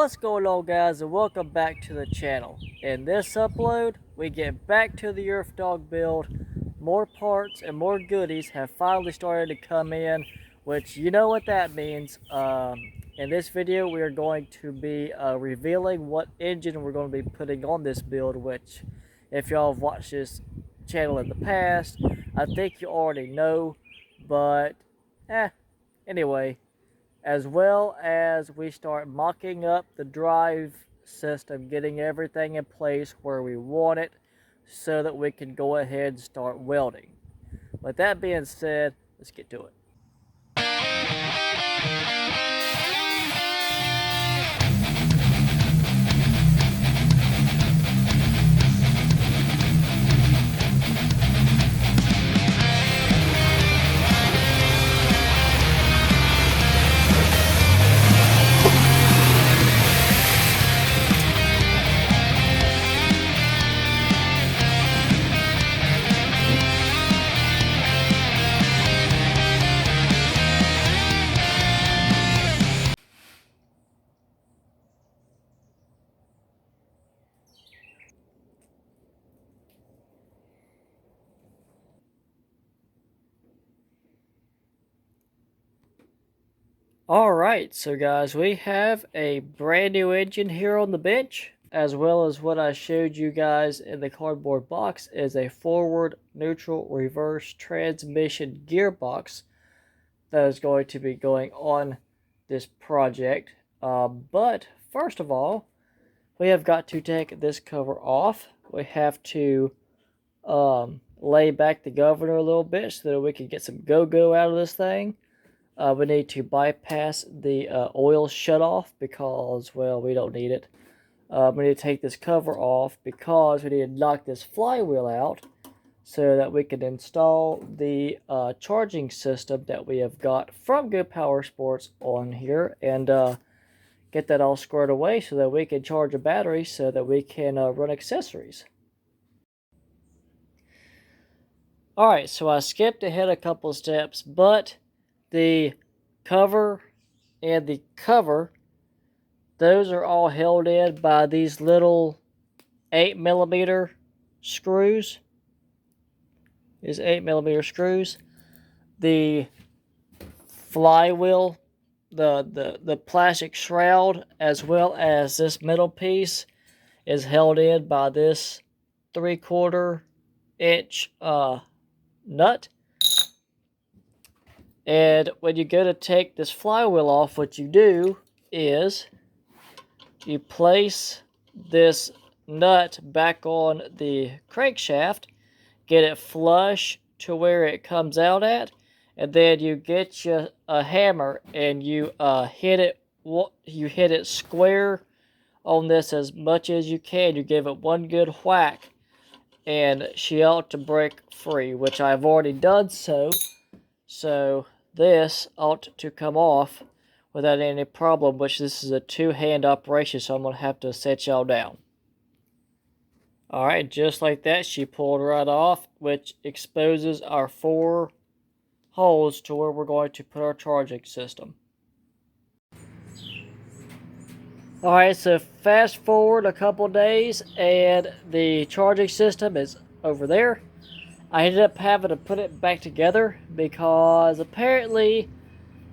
What's going on, guys, and welcome back to the channel. In this upload, we get back to the Yerf Dog build. More parts and more goodies have finally started to come in, which you know what that means. In this video, we are going to be revealing what engine we're going to be putting on this build, which if y'all have watched this channel in the past, I think you already know, but anyway. As well as we start mocking up the drive system, getting everything in place where we want it so that we can go ahead and start welding. With that being said, let's get to it. Alright, so guys, we have a brand new engine here on the bench, as well as what I showed you guys in the cardboard box is a forward, neutral, reverse transmission gearbox that is going to be going on this project. But first of all, we have got to take this cover off. We have to lay back the governor a little bit so that we can get some go-go out of this thing. We need to bypass the oil shutoff because, well, we don't need it. We need to take this cover off because we need to knock this flywheel out so that we can install the charging system that we have got from Go Power Sports on here and get that all squared away so that we can charge a battery so that we can run accessories. Alright, so I skipped ahead a couple of steps, but the cover and the cover, those are all held in by these little 8mm screws. These 8mm screws. The flywheel, the plastic shroud, as well as this middle piece is held in by this 3/4 inch nut. And when you go to take this flywheel off, what you do is you place this nut back on the crankshaft, get it flush to where it comes out at, and then you get you a hammer and you hit it square on this as much as you can. You give it one good whack, and she ought to break free, which I've already done so. So this ought to come off without any problem, which this is a two-hand operation, so I'm going to have to set y'all down. Alright, just like that, she pulled right off, which exposes our 4 holes to where we're going to put our charging system. Alright, so fast forward a couple days, and the charging system is over there. I ended up having to put it back together because apparently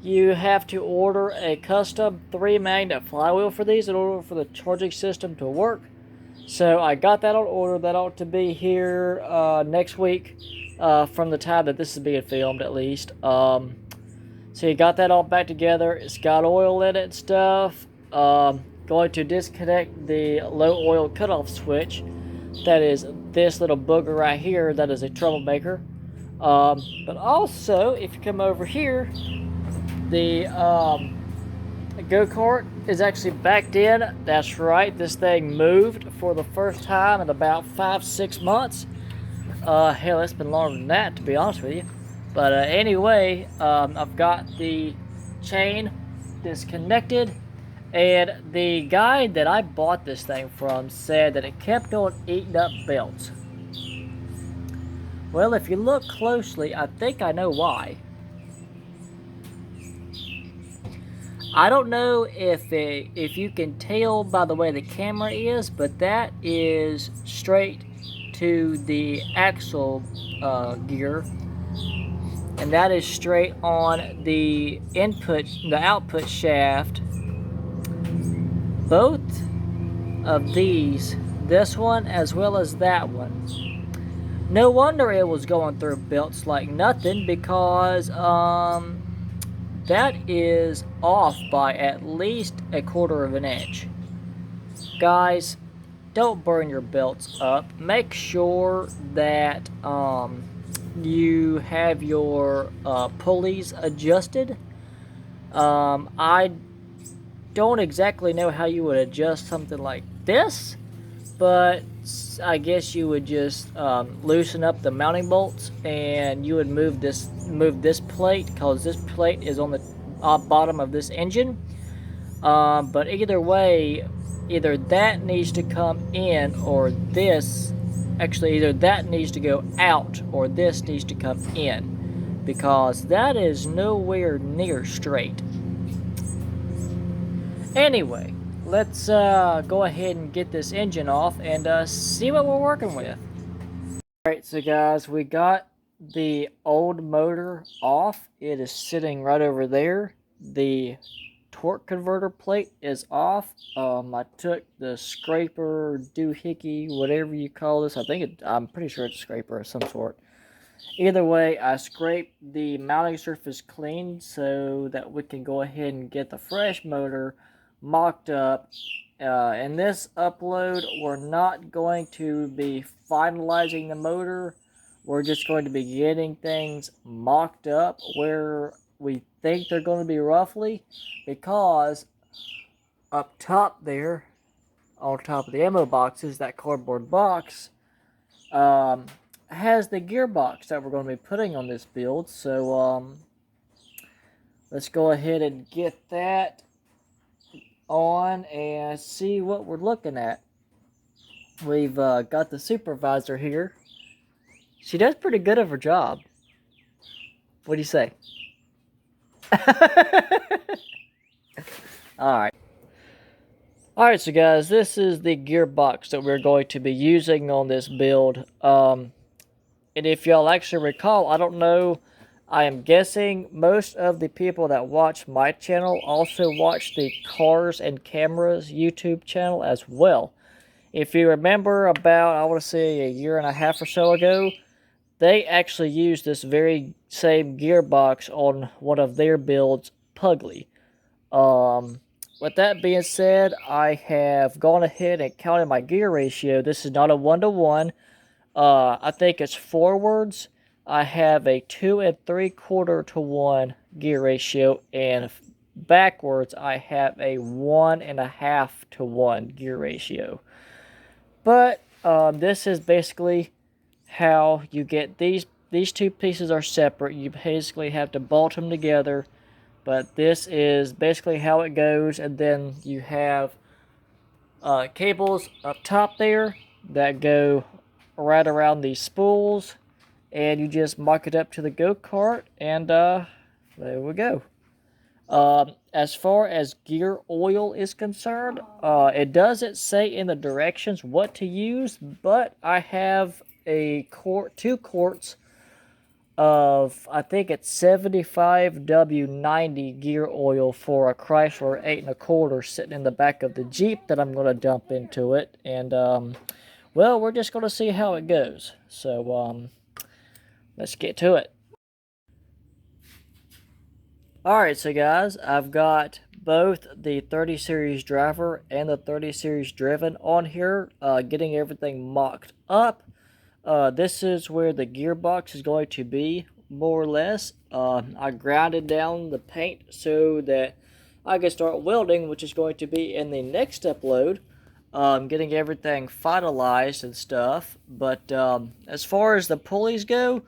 you have to order a custom 3-magnet flywheel for these in order for the charging system to work. So I got that on order. That ought to be here next week from the time that this is being filmed, at least. So you got that all back together. It's got oil in it and stuff. Going to disconnect the low oil cutoff switch. That is this little booger right here. That is a troublemaker. But also, if you come over here, the go-kart is actually backed in. That's right, this thing moved for the first time in about 5-6 months. Hell, it's been longer than that, to be honest with you. But anyway, I've got the chain disconnected. And the guy that I bought this thing from said that it kept on eating up belts. Well, if you look closely, I think I know why. I don't know if you can tell by the way the camera is, but that is straight to the axle gear, and that is straight on the output shaft. Both of these, this one as well as that one. No wonder it was going through belts like nothing, because that is off by at least 1/4 of an inch. Guys, don't burn your belts up. Make sure that you have your pulleys adjusted. I don't exactly know how you would adjust something like this, but I guess you would just loosen up the mounting bolts, and you would move this plate, because this plate is on the bottom of this engine. But either way, either that needs to come in, or this, actually either that needs to go out or this needs to come in, because that is nowhere near straight. Anyway, let's go ahead and get this engine off and see what we're working with. Alright, so guys, we got the old motor off. It is sitting right over there. The torque converter plate is off. I took the scraper, doohickey, whatever you call this. I'm pretty sure it's a scraper of some sort. Either way, I scraped the mounting surface clean so that we can go ahead and get the fresh motor mocked up. In this upload, we're not going to be finalizing the motor. We're just going to be getting things mocked up where we think they're going to be roughly, because up top there, on top of the ammo boxes, that cardboard box has the gearbox that we're going to be putting on this build. So let's go ahead and get that on and see what we're looking at. We've got the supervisor here. She does pretty good of her job. What do you say? Alright. Alright, so guys, this is the gearbox that we're going to be using on this build. And if y'all actually recall, I don't know, I am guessing most of the people that watch my channel also watch the Cars and Cameras YouTube channel as well. If you remember, about, I want to say, 1.5 years or so ago, they actually used this very same gearbox on one of their builds, Pugly. With that being said, I have gone ahead and counted my gear ratio. This is not a 1-to-1. I think it's forwards. I have a 2 3/4 to 1 gear ratio, and backwards I have a 1.5 to 1 gear ratio. But this is basically how you get these two pieces are separate. You basically have to bolt them together, but this is basically how it goes. And then you have cables up top there that go right around these spools, and you just mark it up to the go-kart, and there we go. As far as gear oil is concerned, it doesn't say in the directions what to use, but I have a 2 quarts of, I think it's 75W90 gear oil for a Chrysler 8 1/4 sitting in the back of the Jeep that I'm going to dump into it. And, well, we're just going to see how it goes. So, let's get to it. Alright, so guys, I've got both the 30 series driver and the 30 series driven on here, getting everything mocked up. This is where the gearbox is going to be, more or less. I grounded down the paint so that I can start welding, which is going to be in the next upload. Getting everything finalized and stuff. But as far as the pulleys go,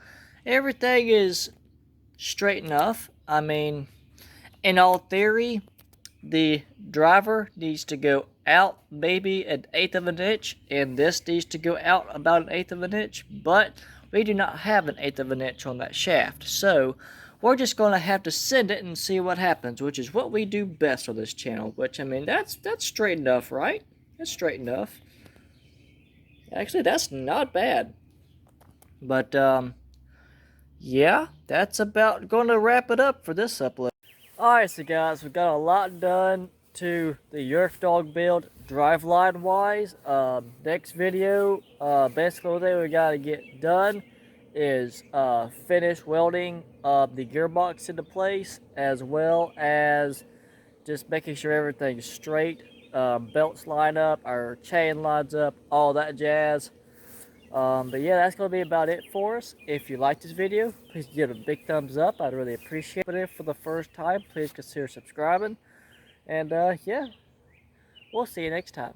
everything is straight enough. I mean, in all theory, the driver needs to go out maybe 1/8 of an inch, and this needs to go out about 1/8 of an inch, but we do not have 1/8 of an inch on that shaft. So we're just gonna have to send it and see what happens, which is what we do best on this channel. Which, I mean, that's straight enough, right? That's straight enough. Actually, that's not bad. But yeah, that's about gonna wrap it up for this upload. Alright, so guys, we got a lot done to the Yerf Dog build driveline wise. Next video, basically what we gotta get done is finish welding the gearbox into place, as well as just making sure everything's straight, belts line up, our chain lines up, all that jazz. But yeah, that's going to be about it for us. If you like this video, please give it a big thumbs up. I'd really appreciate it. If for the first time, please consider subscribing. And yeah, we'll see you next time.